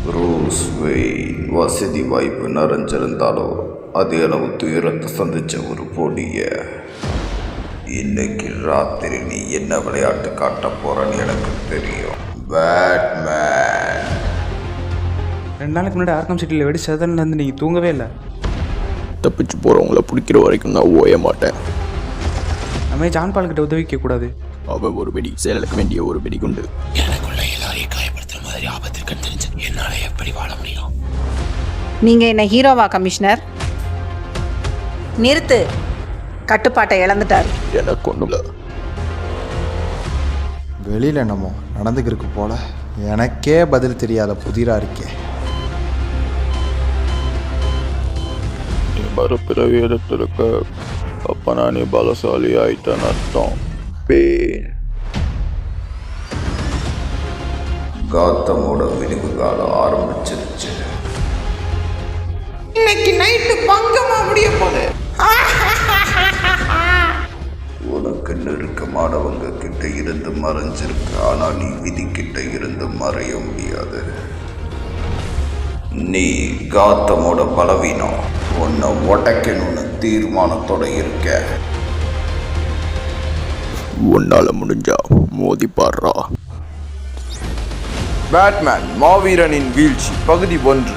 Bruce vein வசதி வாய்ப்பு நிறைஞ்சிருந்தாலும் அதே அளவு துயரத்தை சந்திச்ச ஒரு பொடிய. இன்னைக்கு ராத்திரி நீ என்ன விளையாட்டு காட்ட போறன்னு எனக்கு தெரியும். பேட்மேன். 2 நாளைக்கு முன்னாடி ஆர்க்கம் சிட்டியில் வெடி சதன்லேருந்து நீங்கள் தூங்கவே இல்லை. தப்பிச்சு போகிறவங்கள பிடிக்கிற வரைக்கும் நான் ஓய மாட்டேன். நம்ம ஜான் பால்கிட்ட உதவிக்க கூடாது. அவன் ஒரு வெடி செயலுக்கு வேண்டிய ஒரு வெடி கொண்டு எனக்குள்ள எல்லாரையும் காயப்படுத்துற மாதிரி ஆபத்து இருக்குன்னு தெரிஞ்சு என்னால எப்படி வாழ முடியும்? நீங்க என்ன ஹீரோவா கமிஷனர்? நிறுத்து, கட்டுப்பாட்டை இழந்துட்டாரு. எனக்கு ஒண்ணுல. வெளியில் என்னமோ நடந்துக்கிருக்கு போல, எனக்கே பதில் தெரியாத புதிராக இருக்கே. நீ மறுபிறவி எடுத்திருக்க, அப்ப நான் நீ பலசாலி ஆயிட்டேன்னு அர்த்தம். காத்தமோட விரிவு காலம் ஆரம்பிச்சிருச்சு. இன்னைக்கு நைட்டு பங்கமா முடிய போகுது. உனக்கு நெருக்கமானவங்க கிட்ட இருந்து மறைஞ்சிருக்கு, ஆனா நீ விதி கிட்ட இருந்து மறைய முடியாது. நீ காத்தமோட பலவீனம், உன்னை உடைக்கணும்னு தீர்மானத்தோட இருக்க. உன்னால முடிஞ்சா மோதி பாடுறா. பேட்மேன் மாவீரனின் வீழ்ச்சி பகுதி 1.